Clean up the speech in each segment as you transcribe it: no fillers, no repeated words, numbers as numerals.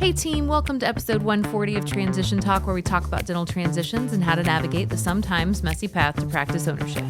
Hey team, welcome to episode 140 of Transition Talk, where we talk about dental transitions and how to navigate the sometimes messy path to practice ownership.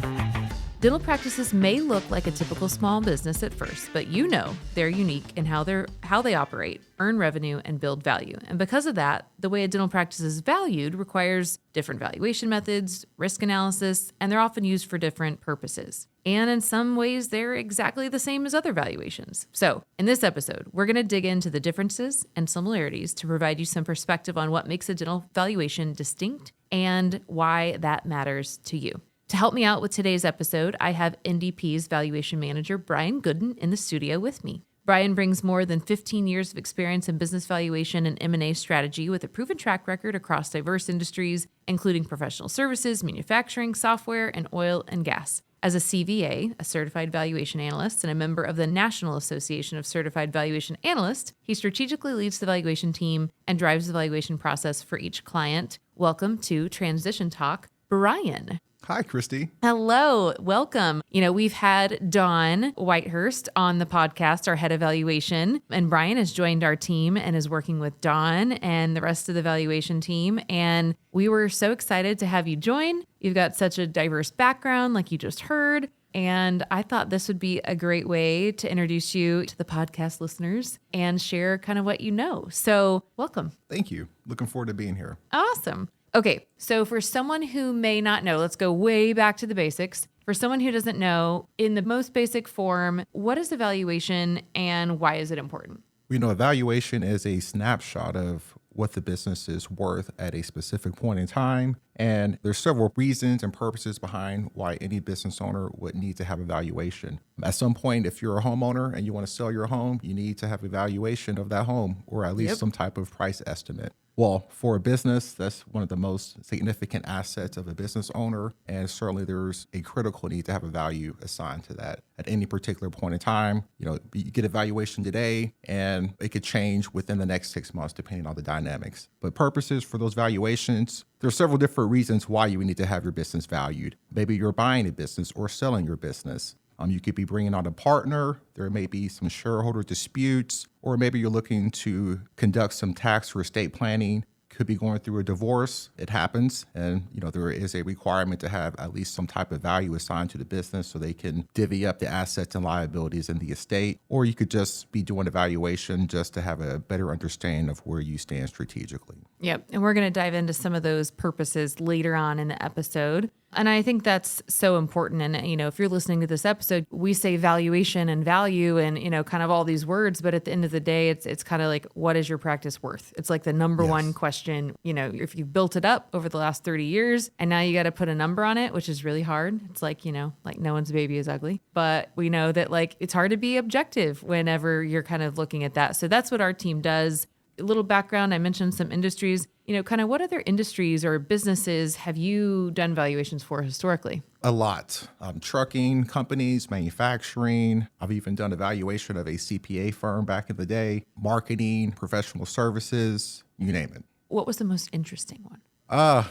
Dental practices may look like a typical small business at first, but you know they're unique in how they operate, earn revenue, and build value. And because of that, the way a dental practice is valued requires different valuation methods, risk analysis, and they're often used for different purposes. And in some ways, they're exactly the same as other valuations. So in this episode, we're going to dig into the differences and similarities to provide you some perspective on what makes a dental valuation distinct and why that matters to you. To help me out with today's episode, I have NDP's Valuation Manager Bryan Gooden in the studio with me. Bryan brings more than 15 years of experience in business valuation and M&A strategy with a proven track record across diverse industries, including professional services, manufacturing, software, and oil and gas. As a CVA, a Certified Valuation Analyst, and a member of the National Association of Certified Valuation Analysts, he strategically leads the valuation team and drives the valuation process for each client. Welcome to Transition Talk, Bryan. Hi, Christy. Hello. Welcome. We've had Dawn Whitehurst on the podcast, our head of valuation, and Bryan has joined our team and is working with Dawn and the rest of the valuation team. And we were so excited to have you join. You've got such a diverse background, like you just heard. And I thought this would be a great way to introduce you to the podcast listeners and share kind of what you know. So welcome. Thank you. Looking forward to being here. Awesome. Okay, so for someone who may not know, let's go way back to the basics. For someone who doesn't know, in the most basic form, what is a valuation and why is it important? A valuation is a snapshot of what the business is worth at a specific point in time. And there's several reasons and purposes behind why any business owner would need to have a valuation. At some point, if you're a homeowner and you want to sell your home, you need to have a valuation of that home or at least some type of price estimate. Well, for a business, that's one of the most significant assets of a business owner. And certainly there's a critical need to have a value assigned to that at any particular point in time. You get a valuation today and it could change within the next 6 months, depending on the dynamics. But purposes for those valuations, there are several different reasons why you would need to have your business valued. Maybe you're buying a business or selling your business. You could be bringing on a partner. There may be some shareholder disputes, or maybe you're looking to conduct some tax or estate planning. Could be going through a divorce. It happens. And, there is a requirement to have at least some type of value assigned to the business so they can divvy up the assets and liabilities in the estate. Or you could just be doing a valuation just to have a better understanding of where you stand strategically. Yep. And we're going to dive into some of those purposes later on in the episode. And I think that's so important. And, if you're listening to this episode, we say valuation and value and, kind of all these words. But at the end of the day, it's kind of like, what is your practice worth? It's like the number one question, if you've built it up over the last 30 years and now you got to put a number on it, which is really hard. It's like, like no one's baby is ugly. But we know that it's hard to be objective whenever you're kind of looking at that. So that's what our team does. A little background, I mentioned some industries, kind of what other industries or businesses have you done valuations for historically? A lot. Trucking companies, manufacturing. I've even done a valuation of a CPA firm back in the day, marketing, professional services, you name it. What was the most interesting one?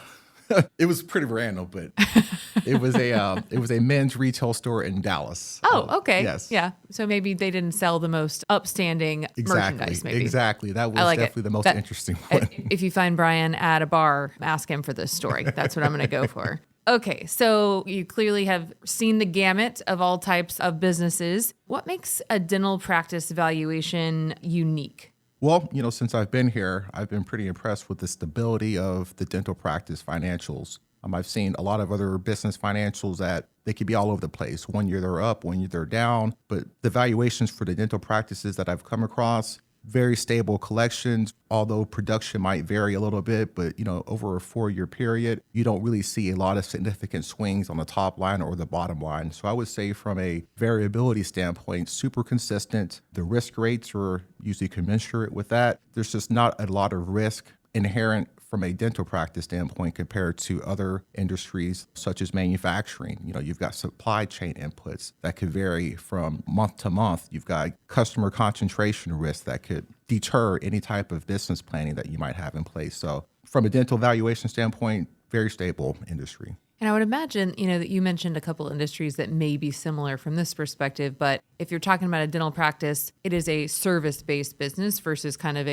It was pretty random, but it was a men's retail store in Dallas. Oh, okay. Yes. Yeah. So maybe they didn't sell the most upstanding merchandise, maybe. Exactly. That was definitely the most interesting one. If you find Bryan at a bar, ask him for this story. That's what I'm going to go for. Okay. So you clearly have seen the gamut of all types of businesses. What makes a dental practice valuation unique? Well, since I've been here, I've been pretty impressed with the stability of the dental practice financials. I've seen a lot of other business financials that they could be all over the place. One year they're up, one year they're down. But the valuations for the dental practices that I've come across, very stable collections, although production might vary a little bit, but over a 4-year period, you don't really see a lot of significant swings on the top line or the bottom line. So I would say from a variability standpoint, super consistent. The risk rates are usually commensurate with that. There's just not a lot of risk inherent from a dental practice standpoint compared to other industries such as manufacturing. You've got supply chain inputs that could vary from month to month. You've got customer concentration risk that could deter any type of business planning that you might have in place. So from a dental valuation standpoint, very stable industry. And I would imagine, that you mentioned a couple industries that may be similar from this perspective, but if you're talking about a dental practice, it is a service-based business versus kind of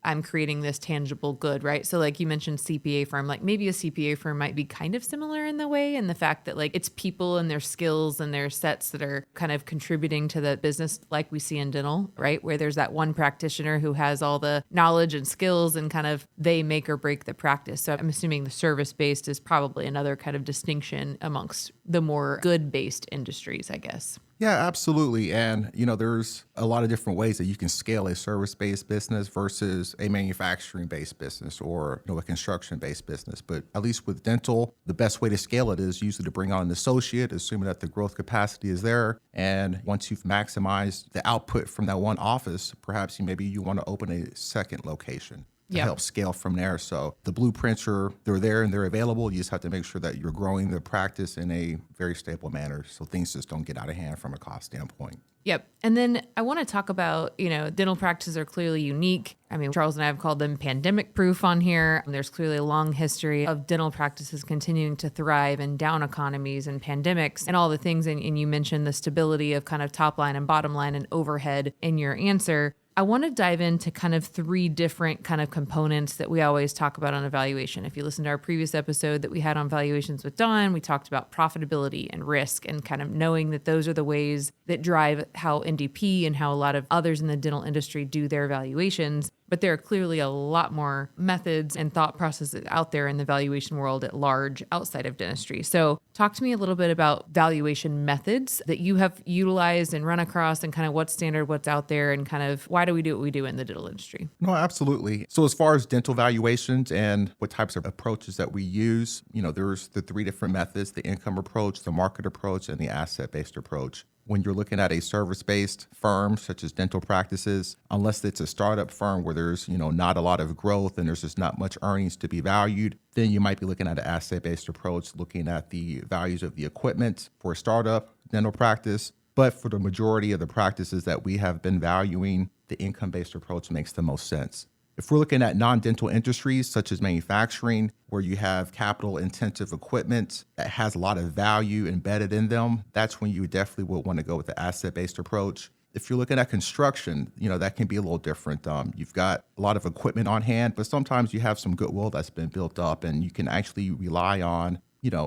I'm creating this tangible good, right? So like you mentioned CPA firm, like maybe a CPA firm might be kind of similar in the way, and the fact that like it's people and their skills and their sets that are kind of contributing to the business like we see in dental, right? Where there's that one practitioner who has all the knowledge and skills and kind of they make or break the practice. So I'm assuming the service-based is probably another kind of distinction amongst the more good-based industries, I guess. Yeah, absolutely. And, there's a lot of different ways that you can scale a service-based business versus a manufacturing-based business or, a construction-based business. But at least with dental, the best way to scale it is usually to bring on an associate, assuming that the growth capacity is there. And once you've maximized the output from that one office, perhaps you want to open a second location to help scale from there. So the blueprints they're there and they're available. You just have to make sure that you're growing the practice in a very stable manner so things just don't get out of hand from a cost standpoint. Yep. And then I want to talk about, dental practices are clearly unique. I mean, Charles and I have called them pandemic proof on here. There's clearly a long history of dental practices continuing to thrive in down economies and pandemics and all the things. And you mentioned the stability of kind of top line and bottom line and overhead in your answer. I want to dive into kind of 3 different kind of components that we always talk about on evaluation. If you listen to our previous episode that we had on valuations with Dawn, we talked about profitability and risk and kind of knowing that those are the ways that drive how NDP and how a lot of others in the dental industry do their valuations. But there are clearly a lot more methods and thought processes out there in the valuation world at large outside of dentistry. So talk to me a little bit about valuation methods that you have utilized and run across and kind of what's standard, what's out there, and kind of why do we do what we do in the dental industry? No, absolutely. So as far as dental valuations and what types of approaches that we use, there's the 3 different methods: the income approach, the market approach, and the asset-based approach. When you're looking at a service-based firm, such as dental practices, unless it's a startup firm where there's, not a lot of growth and there's just not much earnings to be valued, then you might be looking at an asset-based approach, looking at the values of the equipment for a startup dental practice. But for the majority of the practices that we have been valuing, the income-based approach makes the most sense. If we're looking at non-dental industries such as manufacturing, where you have capital-intensive equipment that has a lot of value embedded in them, that's when you definitely would want to go with the asset-based approach. If you're looking at construction, that can be a little different. You've got a lot of equipment on hand, but sometimes you have some goodwill that's been built up, and you can actually rely on,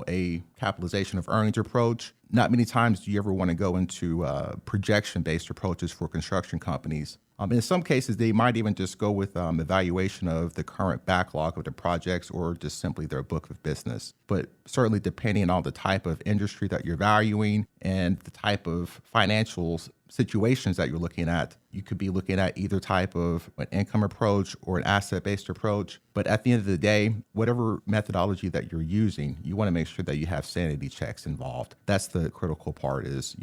a capitalization of earnings approach. Not many times do you ever want to go into projection-based approaches for construction companies. In some cases, they might even just go with evaluation of the current backlog of the projects or just simply their book of business. But certainly depending on the type of industry that you're valuing and the type of financial situations that you're looking at, you could be looking at either type of an income approach or an asset-based approach. But at the end of the day, whatever methodology that you're using, you want to make sure that you have sanity checks involved. That's the critical part is,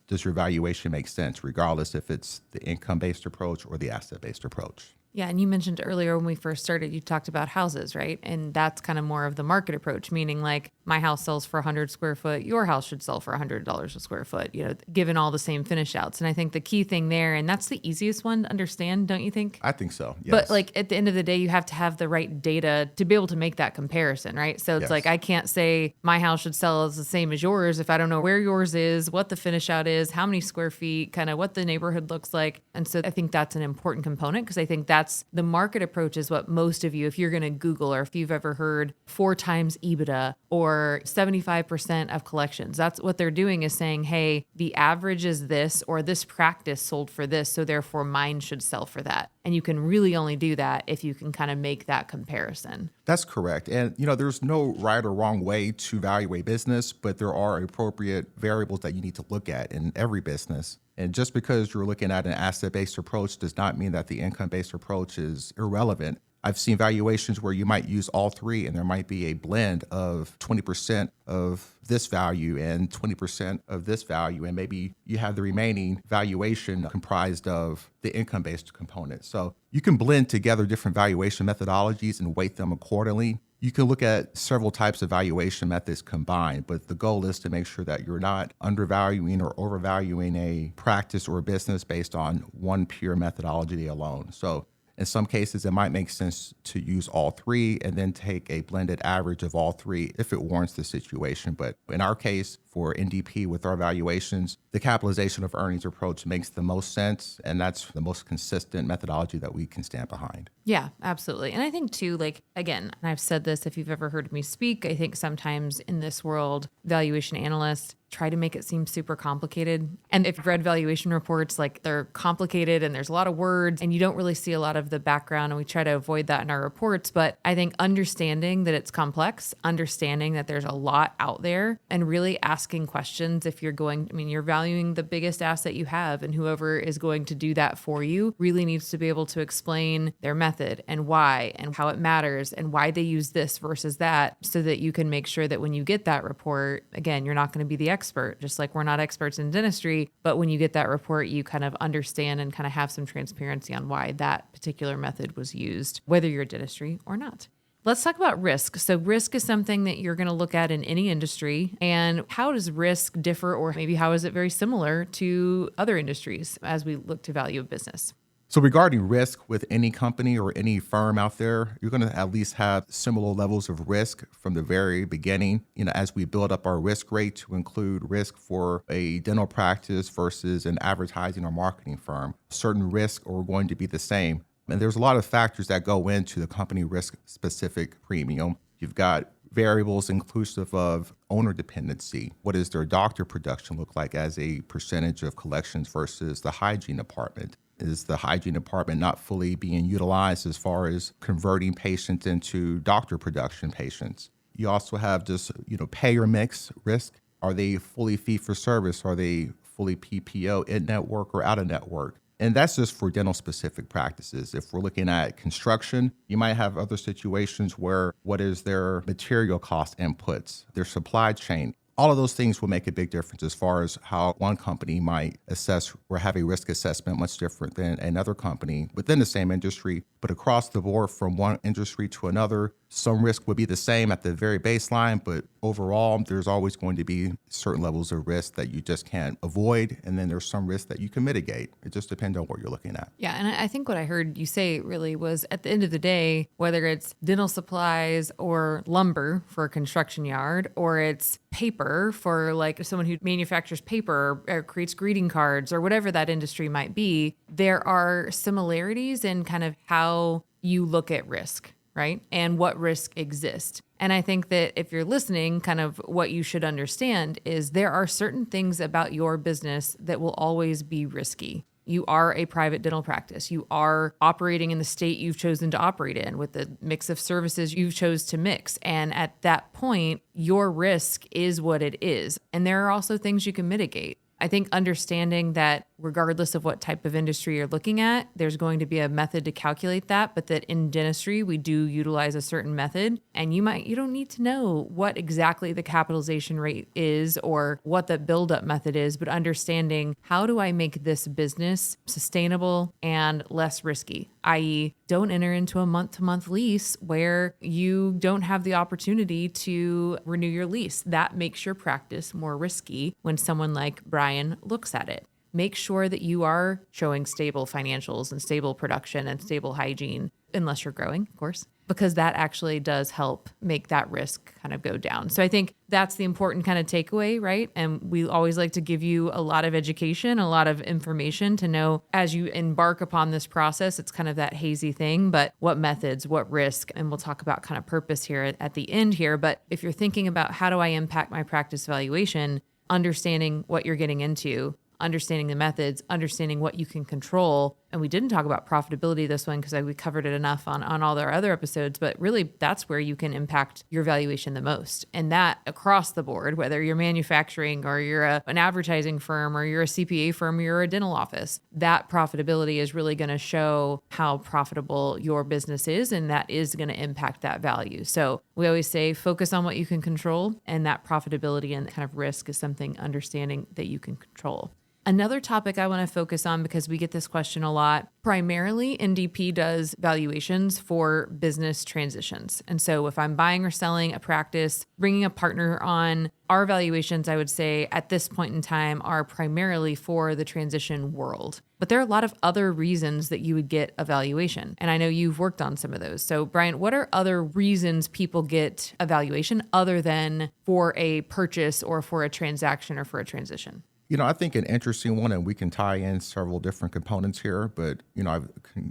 does your valuation make sense, regardless if it's the income-based approach or the asset-based approach? Yeah, and you mentioned earlier when we first started, you talked about houses, right? And that's kind of more of the market approach, meaning like my house sells for 100 square foot, your house should sell for $100 a square foot, given all the same finish outs. And I think the key thing there, and that's the easiest one to understand, don't you think? I think so, yes. But like at the end of the day, you have to have the right data to be able to make that comparison, right? So it's like, I can't say my house should sell as the same as yours if I don't know where yours is, what the finish out is, how many square feet, kind of what the neighborhood looks like. And so I think that's an important component because I think that's the market approach is what most of you, if you're going to Google or if you've ever heard 4 times EBITDA or 75% of collections, that's what they're doing is saying, hey, the average is this or this practice sold for this, so therefore mine should sell for that. And you can really only do that if you can kind of make that comparison. That's correct. And, there's no right or wrong way to evaluate business, but there are appropriate variables that you need to look at in every business. And just because you're looking at an asset-based approach does not mean that the income-based approach is irrelevant. I've seen valuations where you might use all 3 and there might be a blend of 20% of this value and 20% of this value. And maybe you have the remaining valuation comprised of the income-based component. So you can blend together different valuation methodologies and weight them accordingly. You can look at several types of valuation methods combined, but the goal is to make sure that you're not undervaluing or overvaluing a practice or a business based on one pure methodology alone. So In some cases, it might make sense to use all three and then take a blended average of all three if it warrants the situation. But in our case, for NDP with our valuations, the capitalization of earnings approach makes the most sense. And that's the most consistent methodology that we can stand behind. Yeah, absolutely. And I think too, like, again, and I've said this if you've ever heard me speak, I think sometimes in this world, valuation analysts try to make it seem super complicated. And if you've read valuation reports, like they're complicated and there's a lot of words and you don't really see a lot of the background. And we try to avoid that in our reports. But I think understanding that it's complex, understanding that there's a lot out there, and really asking questions if you're you're valuing the biggest asset you have, and whoever is going to do that for you really needs to be able to explain their method and why and how it matters and why they use this versus that, so that you can make sure that when you get that report, again, you're not going to be the expert, just like we're not experts in dentistry, but when you get that report, you kind of understand and kind of have some transparency on why that particular method was used, whether you're dentistry or not. Let's talk about risk. So risk is something that you're going to look at in any industry. And how does risk differ, or maybe how is it very similar to other industries as we look to value a business? So regarding risk with any company or any firm out there, you're going to at least have similar levels of risk from the very beginning, as we build up our risk rate to include risk for a dental practice versus an advertising or marketing firm. Certain risks are going to be the same. And there's a lot of factors that go into the company risk specific premium. You've got variables inclusive of owner dependency. What does their doctor production look like as a percentage of collections versus the hygiene department? Is the hygiene department not fully being utilized as far as converting patients into doctor production patients? You also have just, payer mix risk. Are they fully fee for service? Are they fully PPO, in network or out of network? And that's just for dental specific practices. If we're looking at construction, you might have other situations where what is their material cost inputs, their supply chain. All of those things will make a big difference as far as how one company might assess or have a risk assessment much different than another company within the same industry. But across the board from one industry to another, some risk would be the same at the very baseline, but overall, there's always going to be certain levels of risk that you just can't avoid. And then there's some risk that you can mitigate. It just depends on what you're looking at. Yeah. And I think what I heard you say really was, at the end of the day, whether it's dental supplies or lumber for a construction yard, or it's paper for like someone who manufactures paper or creates greeting cards or whatever that industry might be, there are similarities in kind of how you look at risk, right? And what risk exists. And I think that if you're listening, kind of what you should understand is there are certain things about your business that will always be risky. You are a private dental practice. You are operating in the state you've chosen to operate in with the mix of services you've chose to mix. And at that point, your risk is what it is. And there are also things you can mitigate. I think understanding that regardless of what type of industry you're looking at, there's going to be a method to calculate that, but that in dentistry, we do utilize a certain method, and you don't need to know what exactly the capitalization rate is or what the buildup method is, but understanding how do I make this business sustainable and less risky, i.e., don't enter into a month-to-month lease where you don't have the opportunity to renew your lease. That makes your practice more risky when someone like Bryan looks at it. Make sure that you are showing stable financials and stable production and stable hygiene, unless you're growing, of course, because that actually does help make that risk kind of go down. So I think that's the important kind of takeaway, right? And we always like to give you a lot of education, a lot of information to know as you embark upon this process. It's kind of that hazy thing, but what methods, what risk, and we'll talk about kind of purpose here at the end here. But if you're thinking about how do I impact my practice valuation, understanding what you're getting into, understanding the methods, understanding what you can control. And we didn't talk about profitability this one because we covered it enough on all our other episodes, but really that's where you can impact your valuation the most. And that across the board, whether you're manufacturing or you're an advertising firm or you're a CPA firm or you're a dental office, that profitability is really going to show how profitable your business is, and that is going to impact that value. So we always say focus on what you can control, and that profitability and kind of risk is something understanding that you can control. Another topic I want to focus on, because we get this question a lot, primarily NDP does valuations for business transitions. And so if I'm buying or selling a practice, bringing a partner on, our valuations, I would say at this point in time, are primarily for the transition world. But there are a lot of other reasons that you would get a valuation. And I know you've worked on some of those. So Bryan, what are other reasons people get a valuation other than for a purchase or for a transaction or for a transition? I think an interesting one, and we can tie in several different components here, but, I've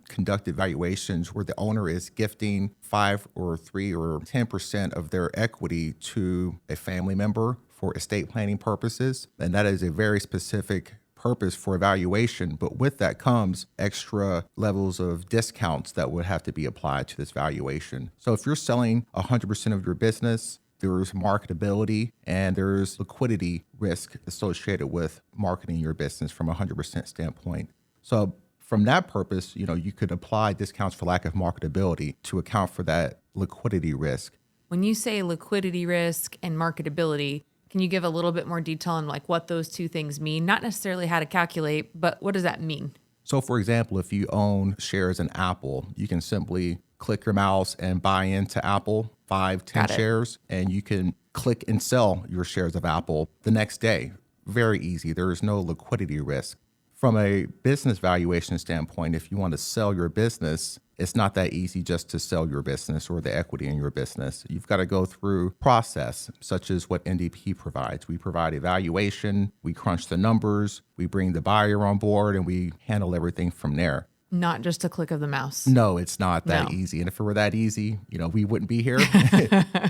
conducted valuations where the owner is gifting 5 or 3 or 10% of their equity to a family member for estate planning purposes. And that is a very specific purpose for evaluation. But with that comes extra levels of discounts that would have to be applied to this valuation. So if you're selling 100% of your business, there's marketability and there's liquidity risk associated with marketing your business from a 100% standpoint. So from that purpose, you could apply discounts for lack of marketability to account for that liquidity risk. When you say liquidity risk and marketability, can you give a little bit more detail on like what those two things mean? Not necessarily how to calculate, but what does that mean? So for example, if you own shares in Apple, you can simply click your mouse and buy into Apple, 5, 10 shares, and you can click and sell your shares of Apple the next day. Very easy. There is no liquidity risk. From a business valuation standpoint, if you want to sell your business, it's not that easy just to sell your business or the equity in your business. You've got to go through process, such as what NDP provides. We provide evaluation, we crunch the numbers, we bring the buyer on board, and we handle everything from there. Not just a click of the mouse. No, it's not that easy. And if it were that easy, we wouldn't be here.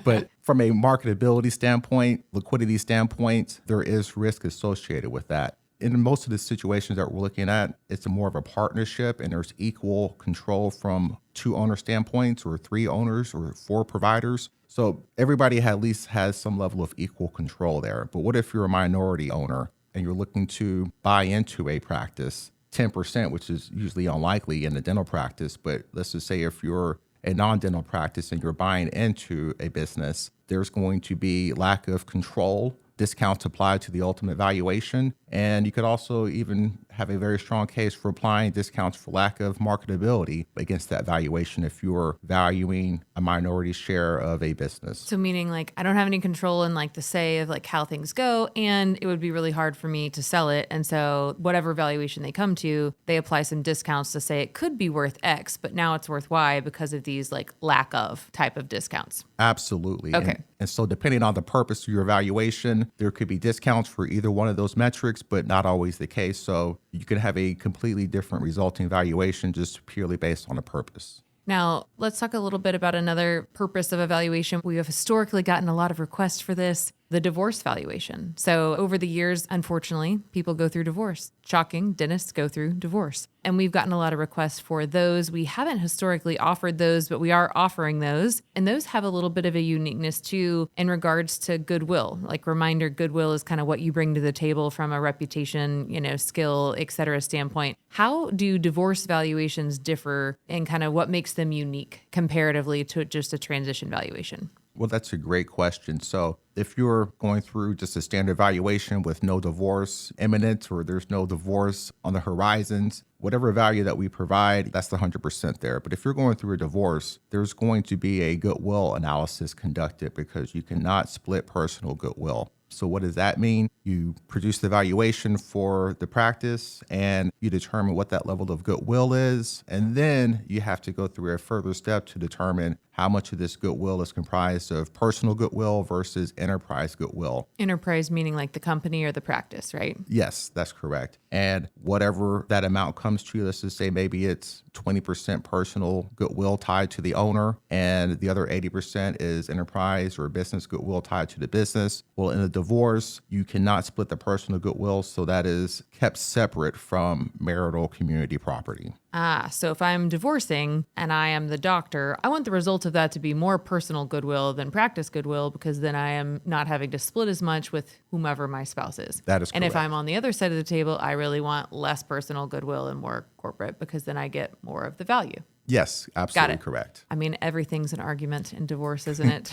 But from a marketability standpoint, liquidity standpoint, there is risk associated with that. In most of the situations that we're looking at, it's more of a partnership and there's equal control from 2 owner standpoints or 3 owners or 4 providers. So everybody at least has some level of equal control there. But what if you're a minority owner and you're looking to buy into a practice? 10%, which is usually unlikely in the dental practice, but let's just say if you're a non-dental practice and you're buying into a business, there's going to be lack of control, discounts applied to the ultimate valuation, and you could also even have a very strong case for applying discounts for lack of marketability against that valuation if you're valuing a minority share of a business. So meaning like I don't have any control in like the say of like how things go, and it would be really hard for me to sell it. And so whatever valuation they come to, they apply some discounts to say it could be worth X, but now it's worth Y because of these like lack of type of discounts. Absolutely. Okay. And so depending on the purpose of your evaluation, there could be discounts for either one of those metrics, but not always the case. So you could have a completely different resulting valuation just purely based on a purpose. Now, let's talk a little bit about another purpose of evaluation. We have historically gotten a lot of requests for this, the divorce valuation. So over the years, unfortunately, people go through divorce. Shocking, dentists go through divorce. And we've gotten a lot of requests for those. We haven't historically offered those, but we are offering those. And those have a little bit of a uniqueness too in regards to goodwill. Like reminder, goodwill is kind of what you bring to the table from a reputation, skill, et cetera standpoint. How do divorce valuations differ and kind of what makes them unique comparatively to just a transition valuation? Well, that's a great question. So if you're going through just a standard valuation with no divorce imminent or there's no divorce on the horizons, whatever value that we provide, that's the 100% there. But if you're going through a divorce, there's going to be a goodwill analysis conducted because you cannot split personal goodwill. So what does that mean? You produce the valuation for the practice and you determine what that level of goodwill is. And then you have to go through a further step to determine how much of this goodwill is comprised of personal goodwill versus enterprise goodwill. Enterprise meaning like the company or the practice, right? Yes, that's correct. And whatever that amount comes to, let's just say maybe it's 20% personal goodwill tied to the owner and the other 80% is enterprise or business goodwill tied to the business. Well, in a divorce, you cannot split the personal goodwill, so that is kept separate from marital community property. So if I'm divorcing and I am the doctor, I want the result of that to be more personal goodwill than practice goodwill because then I am not having to split as much with whomever my spouse is. That is correct. And if I'm on the other side of the table, I really want less personal goodwill and more corporate because then I get more of the value. Yes, absolutely correct. I mean, everything's an argument in divorce, isn't it?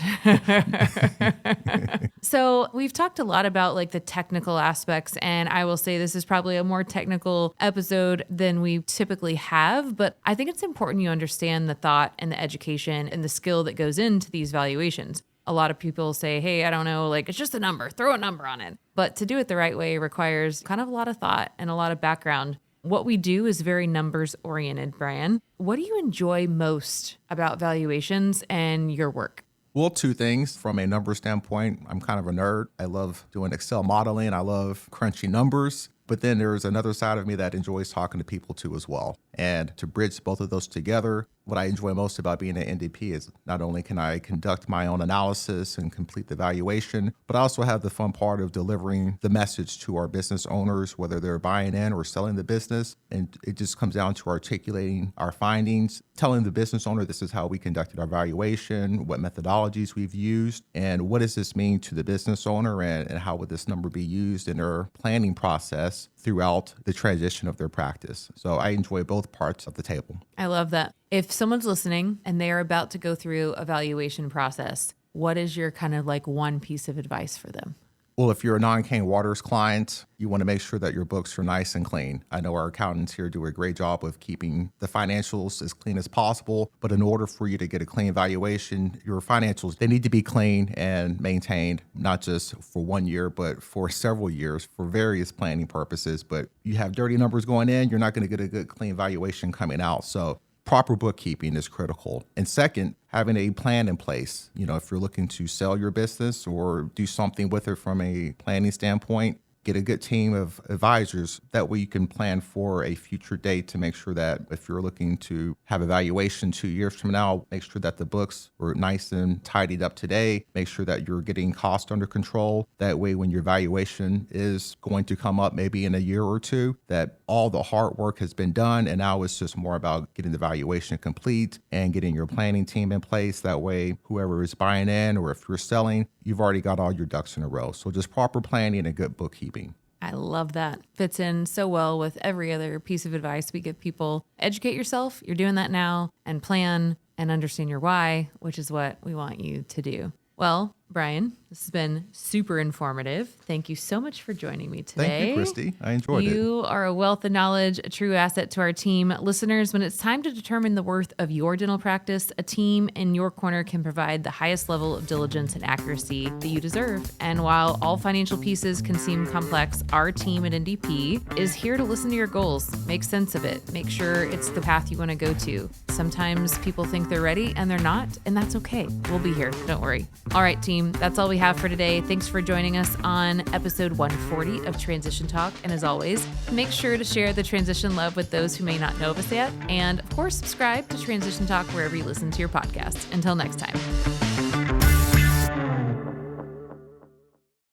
So we've talked a lot about like the technical aspects, and I will say this is probably a more technical episode than we typically have, but I think it's important you understand the thought and the education and the skill that goes into these valuations. A lot of people say, hey, I don't know, like it's just a number, throw a number on it. But to do it the right way requires kind of a lot of thought and a lot of background. What we do is very numbers oriented, Bryan. What do you enjoy most about valuations and your work? Well, two things. From a number standpoint, I'm kind of a nerd. I love doing Excel modeling. I love crunching numbers. But then there's another side of me that enjoys talking to people too as well. And to bridge both of those together, what I enjoy most about being an NDP is not only can I conduct my own analysis and complete the valuation, but I also have the fun part of delivering the message to our business owners, whether they're buying in or selling the business. And it just comes down to articulating our findings, telling the business owner this is how we conducted our valuation, what methodologies we've used, and what does this mean to the business owner, and how would this number be used in their planning process throughout the transition of their practice. So I enjoy both parts of the table. I love that. If someone's listening and they are about to go through a valuation process, what is your kind of like one piece of advice for them? Well, if you're a non-Kane Waters client, you want to make sure that your books are nice and clean. I know our accountants here do a great job of keeping the financials as clean as possible, but in order for you to get a clean valuation, your financials, they need to be clean and maintained, not just for 1 year, but for several years for various planning purposes. But you have dirty numbers going in, you're not going to get a good clean valuation coming out. So proper bookkeeping is critical. And second, having a plan in place. You know, if you're looking to sell your business or do something with it from a planning standpoint, get a good team of advisors. That way you can plan for a future date to make sure that if you're looking to have a valuation 2 years from now, make sure that the books are nice and tidied up today. Make sure that you're getting cost under control. That way when your valuation is going to come up maybe in a year or two, that all the hard work has been done, and now it's just more about getting the valuation complete and getting your planning team in place. That way whoever is buying in or if you're selling, you've already got all your ducks in a row. So just proper planning and good bookkeeping. I love that. Fits in so well with every other piece of advice we give people. Educate yourself. You're doing that now, and plan and understand your why, which is what we want you to do. Well, Bryan, this has been super informative. Thank you so much for joining me today. Thank you, Christy. I enjoyed it. You are a wealth of knowledge, a true asset to our team. Listeners, when it's time to determine the worth of your dental practice, a team in your corner can provide the highest level of diligence and accuracy that you deserve. And while all financial pieces can seem complex, our team at NDP is here to listen to your goals, make sense of it, make sure it's the path you want to go to. Sometimes people think they're ready and they're not, and that's okay. We'll be here. Don't worry. All right, team. That's all we have for today. Thanks for joining us on episode 140 of Transition Talk. And as always, make sure to share the transition love with those who may not know of us yet. And of course, subscribe to Transition Talk wherever you listen to your podcast. Until next time.